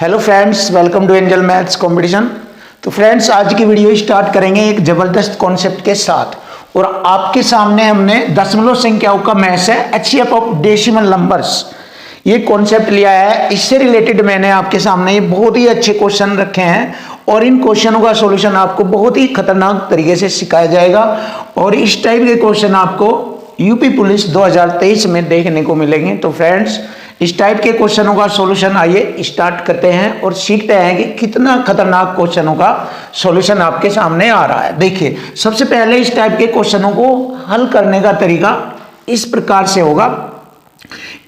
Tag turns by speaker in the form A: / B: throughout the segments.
A: Hello friends, welcome to angel maths competition. तो friends, आज की वीडियो स्टार्ट करेंगे एक जबरदस्त कॉन्सेप्ट के साथ। और आपके सामने हमने दशमलव संख्याओं का मैथ्स है, एचसीएफ ऑफ डेसिमल नंबर्स, ये कॉन्सेप्ट लिया है। इससे रिलेटेड मैंने आपके सामने ये बहुत ही अच्छे क्वेश्चन रखे हैं और इन क्वेश्चनों का सॉल्यूशन आपको बहुत ही खतरनाक तरीके से सिखाया जाएगा। और इस टाइप के क्वेश्चन आपको यूपी पुलिस 2023 में देखने को मिलेंगे। तो फ्रेंड्स, इस टाइप के क्वेश्चनों का सॉल्यूशन आइए स्टार्ट करते हैं और सीखते हैं कि कितना खतरनाक क्वेश्चनों का सॉल्यूशन आपके सामने आ रहा है। देखिए, सबसे पहले इस टाइप के क्वेश्चनों को हल करने का तरीका इस प्रकार से होगा।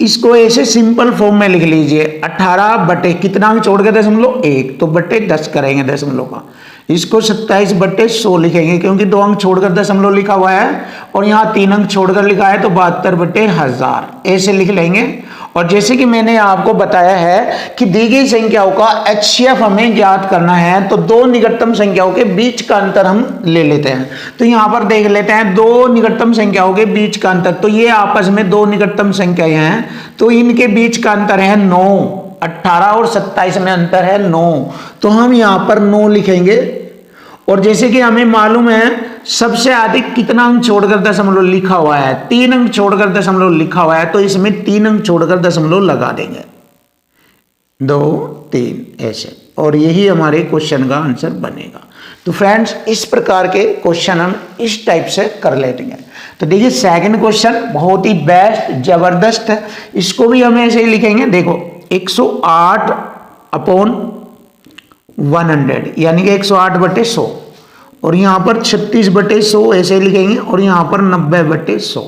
A: इसको ऐसे सिंपल फॉर्म में लिख लीजिए, 18 बटे कितना छोड़ के दशमलव 1, तो बटे 10 करेंगे दशमलव का। इसको 27 बटे 100 लिखेंगे क्योंकि 2 अंक छोड़कर दशमलव लिखा हुआ है और यहाँ 3 अंक छोड़कर लिखा है, तो 72 बटे 1000 ऐसे लिख लेंगे। और जैसे कि मैंने आपको बताया है कि दी गई संख्याओं का एचसीएफ हमें ज्ञात करना है, तो दो निकटतम संख्याओं के बीच का अंतर हम ले लेते हैं। तो यहाँ पर देख लेते हैं दो निकटतम संख्याओं के बीच का अंतर। तो ये आपस में दो निकटतम संख्याएं हैं, तो इनके बीच का अंतर है 9। 18 और 27 में अंतर है 9, तो हम यहाँ पर 9 लिखेंगे। और जैसे कि हमें मालूम है सबसे अधिक कितना अंक छोड़कर दशमलव लिखा हुआ है, 3 अंक छोड़कर दशमलव लिखा हुआ है, तो इसमें 3 अंक छोड़कर दशमलव लगा देंगे, 2 3 ऐसे, और यही हमारे क्वेश्चन का आंसर बनेगा। तो फ्रेंड्स, इस प्रकार के क्वेश्चन हम इस टाइप से कर लेते हैं। तो देखिए, सेकंड क्वेश्चन बहुत ही बेस्ट जबरदस्त है, इसको भी हम ऐसे ही लिखेंगे। देखो, 108 अपॉन 100 यानी कि 108 बटे 100, और यहां पर 36 बटे 100 ऐसे लिखेंगे, और यहां पर 90 बटे 100।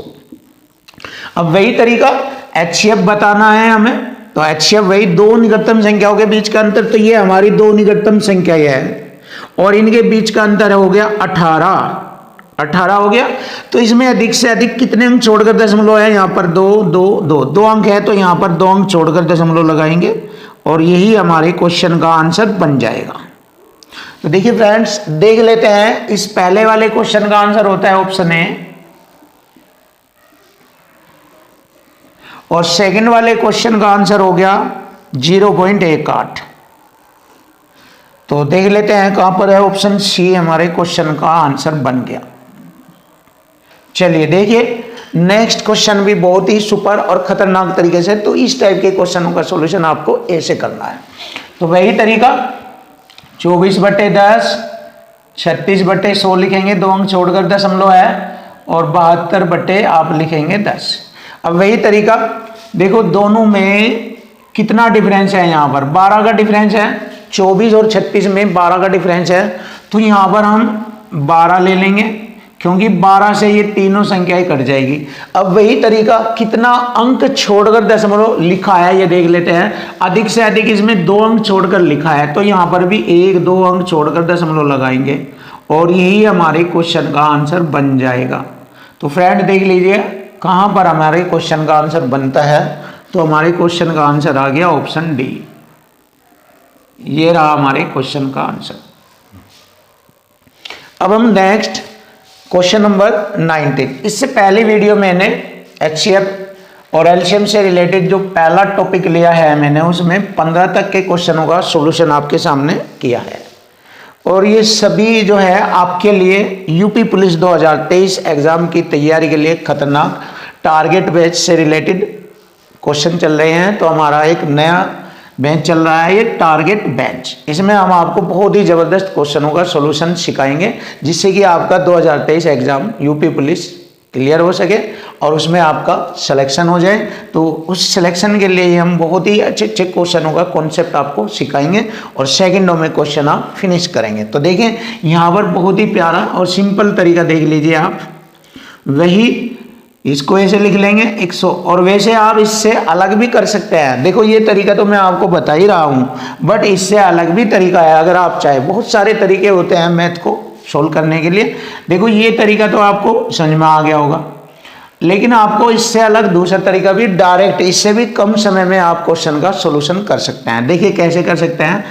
A: अब वही तरीका एचसीएफ बताना है हमें, तो एचसीएफ वही दो निकटतम संख्याओं के बीच का अंतर। तो ये हमारी दो निकटतम संख्या है और इनके बीच का अंतर हो गया 18 हो गया। तो इसमें अधिक से अधिक कितने अंक छोड़कर दशमलव है, यहाँ पर 2 2 2 2 अंक है, तो यहाँ पर 2 अंक छोड़कर दशमलव लगाएंगे और यही हमारे क्वेश्चन का आंसर बन जाएगा। तो देखिए फ्रेंड्स, देख लेते हैं। इस पहले वाले क्वेश्चन का आंसर होता है ऑप्शन ए, और सेकंड वाले क्वेश्चन का आंसर हो गया 0.18। तो देख लेते हैं कहां पर है, ऑप्शन सी हमारे क्वेश्चन का आंसर बन गया। चलिए देखिए, नेक्स्ट क्वेश्चन भी बहुत ही सुपर और खतरनाक तरीके से। तो इस टाइप के क्वेश्चनों का सॉल्यूशन आपको ऐसे करना है। तो वही तरीका 24 बटे 10, 36 बटे 100 लिखेंगे, 2 अंक छोड़कर दशमलव है, और 72 बटे आप लिखेंगे 10। अब वही तरीका देखो, दोनों में कितना डिफरेंस है, यहाँ पर 12 का डिफरेंस है, 24 और 36 में 12 का डिफरेंस है। तो यहाँ पर हम 12 ले लेंगे क्योंकि 12 से ये तीनों संख्याएं कट जाएगी। अब वही तरीका कितना अंक छोड़कर दशमलव लिखा है ये देख लेते हैं। अधिक से अधिक इसमें 2 अंक छोड़कर लिखा है, तो यहाँ पर भी 1 2 अंक छोड़कर दशमलव लगाएंगे और यही हमारे क्वेश्चन का आंसर बन जाएगा। तो फ्रेंड देख लीजिए कहाँ पर हमारे क्वेश्चन का आंसर बनता है। तो हमारे क्वेश्चन का आंसर आ गया ऑप्शन डी, ये रहा हमारे क्वेश्चन का आंसर। अब हम नेक्स्ट क्वेश्चन नंबर 19। इससे पहले वीडियो मैंने एचसीएफ और एलसीएम से रिलेटेड जो पहला टॉपिक लिया है मैंने, उसमें 15 तक के क्वेश्चनों का सॉल्यूशन आपके सामने किया है। और ये सभी जो है आपके लिए यूपी पुलिस 2023 एग्जाम की तैयारी के लिए खतरनाक टारगेट बैच से रिलेटेड क्वेश्चन चल रहे हैं। तो हमारा एक नया बैच चल रहा है, ये टारगेट बैच। इसमें हम आपको बहुत ही ज़बरदस्त क्वेश्चनों का सॉल्यूशन सिखाएंगे, जिससे कि आपका 2023 एग्जाम यूपी पुलिस क्लियर हो सके और उसमें आपका सिलेक्शन हो जाए। तो उस सिलेक्शन के लिए हम बहुत ही अच्छे अच्छे क्वेश्चनों का कॉन्सेप्ट आपको सिखाएंगे और सेकंडों में क्वेश्चन आप फिनिश करेंगे। तो देखें, यहाँ पर बहुत ही प्यारा और सिंपल तरीका देख लीजिए आप। वही इसको ऐसे लिख लेंगे 100, और वैसे आप इससे अलग भी कर सकते हैं। देखो, ये तरीका तो मैं आपको बता ही रहा हूँ, बट इससे अलग भी तरीका है अगर आप चाहे। बहुत सारे तरीके होते हैं मैथ को सोल्व करने के लिए। देखो, ये तरीका तो आपको समझ में आ गया होगा, लेकिन आपको इससे अलग दूसरा तरीका भी, डायरेक्ट इससे भी कम समय में आप क्वेश्चन का सोल्यूशन कर सकते हैं। देखिए कैसे कर सकते हैं।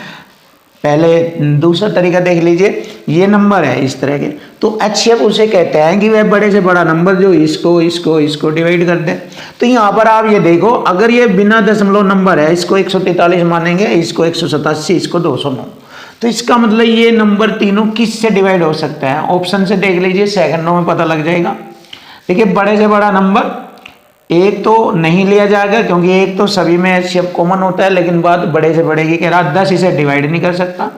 A: पहले दूसरा तरीका देख लीजिए। ये नंबर है इस तरह के, तो HCF उसे कहते हैं कि वह बड़े से बड़ा नंबर जो इसको डिवाइड कर दे। तो यहाँ पर आप ये देखो, अगर ये बिना दशमलव नंबर है, इसको 143 मानेंगे, इसको 187, इसको 209, तो इसका मतलब ये नंबर तीनों किस से डिवाइड हो सकते हैं? ऑप्शन से देख लीजिए, सेकंडों में पता लग जाएगा। देखिए बड़े से बड़ा नंबर एक तो नहीं लिया जाएगा क्योंकि एक तो सभी में HCF कॉमन होता है, लेकिन बात बड़े से बड़े की कह रहा, 10 इसे डिवाइड नहीं कर सकता।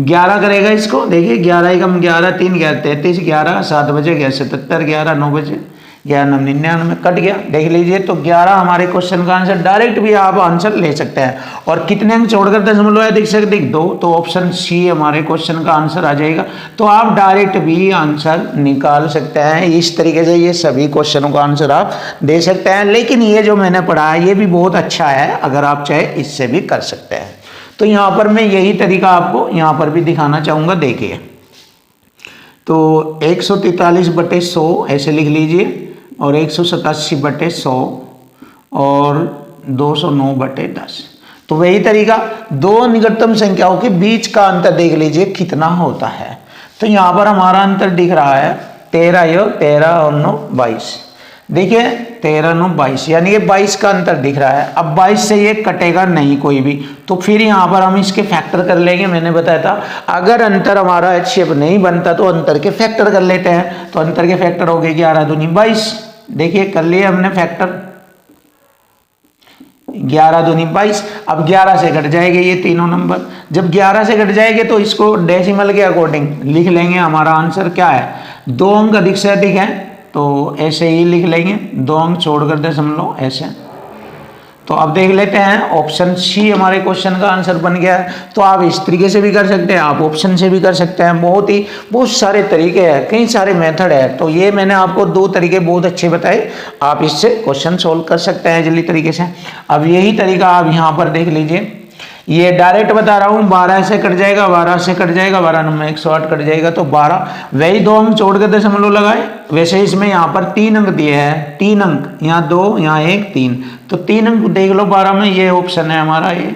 A: 11 करेगा इसको, देखिए 11 एकम 11, 3 11 33, 11 7 बजे गया 77, 11 9 बजे 11 9 99 कट गया। देख लीजिए, तो 11 हमारे क्वेश्चन का आंसर, डायरेक्ट भी आप आंसर ले सकते हैं। और कितने अंक छोड़कर दशमलव है देख सकते, 2, तो ऑप्शन सी हमारे क्वेश्चन का आंसर आ जाएगा। तो आप डायरेक्ट भी आंसर निकाल सकते हैं। इस तरीके से ये सभी क्वेश्चनों का आंसर आप दे सकते हैं। लेकिन ये जो मैंने पढ़ा है ये भी बहुत अच्छा है, अगर आप चाहे इससे भी कर सकते हैं। तो यहाँ पर मैं यही तरीका आपको यहाँ पर भी दिखाना चाहूँगा। देखिए, तो 143/100 ऐसे लिख लीजिए, और 187/100 और 209/10। तो वही तरीका, दो निकटतम संख्याओं के बीच का अंतर देख लीजिए कितना होता है। तो यहाँ पर हमारा अंतर दिख रहा है 13 और 9 22। देखिए 13 9 22, यानी कि 22 का अंतर दिख रहा है। अब 22 से ये कटेगा नहीं कोई भी, तो फिर यहाँ पर हम इसके फैक्टर कर लेंगे। मैंने बताया था अगर अंतर हमारा HCF नहीं बनता तो अंतर के फैक्टर कर लेते हैं। तो अंतर के फैक्टर हो गए 11 दूनी 22। देखिए कर लिए हमने फैक्टर, 11 दूनी 22। अब 11 से कट जाएंगे ये तीनों नंबर। जब 11 से कट जाएंगे तो इसको डेसिमल के अकॉर्डिंग लिख लेंगे। हमारा आंसर क्या है? 2 अंक अधिक से अधिक है, तो ऐसे ही लिख लेंगे, 2 अंक छोड़कर दशमलव ऐसे। तो अब देख लेते हैं, ऑप्शन सी हमारे क्वेश्चन का आंसर बन गया है। तो आप इस तरीके से भी कर सकते हैं, आप ऑप्शन से भी कर सकते हैं। बहुत सारे तरीके हैं, कई सारे मेथड है। तो ये मैंने आपको 2 तरीके बहुत अच्छे बताए, आप इससे क्वेश्चन सोल्व कर सकते हैं जल्दी तरीके से। अब यही तरीका आप यहाँ पर देख लीजिए, ये डायरेक्ट बता रहा हूँ, 12 से कट जाएगा, 12 से कट जाएगा, 12 9 108 कट जाएगा, तो 12, वही 2 अंक छोड़ के दशमलव लगाए। वैसे इसमें यहाँ पर 3 अंक दिए हैं, 3 अंक, यहाँ 2, यहाँ 1 3, तो 3 अंक देख लो 12 में, ये ऑप्शन है हमारा ये।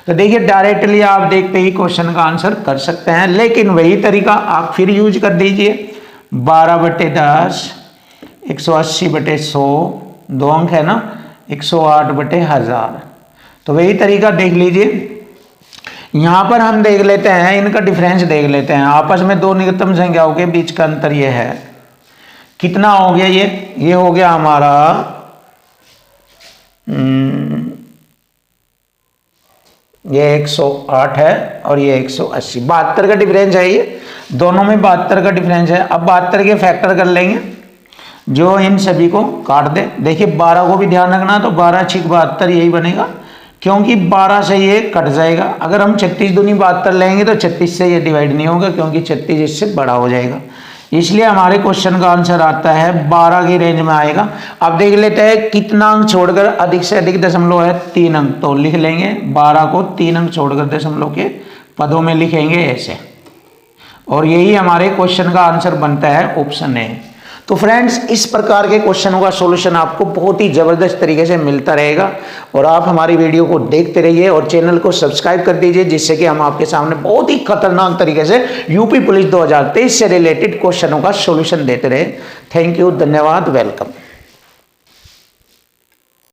A: तो देखिए डायरेक्टली आप देखते ही क्वेश्चन का आंसर कर सकते हैं, लेकिन वही तरीका आप फिर यूज कर दीजिए। 12/10, 180/100, 2 अंक है ना, 108/1000। तो वही तरीका देख लीजिए। यहां पर हम देख लेते हैं, इनका डिफरेंस देख लेते हैं। आपस में 2 निकटतम संख्याओं के बीच का अंतर ये है, कितना हो गया? ये हो गया हमारा ये 108 है और ये 180, 72 का डिफरेंस है। ये दोनों में 72 का डिफरेंस है। अब 72 के फैक्टर कर लेंगे जो इन सभी को काट दे। देखिए 12 को भी ध्यान रखना, तो 12 6 72 यही बनेगा, क्योंकि 12 से ये कट जाएगा। अगर हम 36 दूनी 72 लेंगे तो 36 से ये डिवाइड नहीं होगा, क्योंकि 36 इससे बड़ा हो जाएगा। इसलिए हमारे क्वेश्चन का आंसर आता है 12 की रेंज में आएगा। अब देख लेते हैं कितना अंक छोड़कर अधिक से अधिक दशमलव है, 3 अंक, तो लिख लेंगे 12 को 3 अंक छोड़कर दशमलव के पदों में लिखेंगे ऐसे, और यही हमारे क्वेश्चन का आंसर बनता है ऑप्शन ए। तो फ्रेंड्स, इस प्रकार के क्वेश्चनों का सॉल्यूशन आपको बहुत ही ज़बरदस्त तरीके से मिलता रहेगा, और आप हमारी वीडियो को देखते रहिए और चैनल को सब्सक्राइब कर दीजिए, जिससे कि हम आपके सामने बहुत ही खतरनाक तरीके से यूपी पुलिस 2023 से रिलेटेड क्वेश्चनों का सॉल्यूशन देते रहे। थैंक यू, धन्यवाद, वेलकम।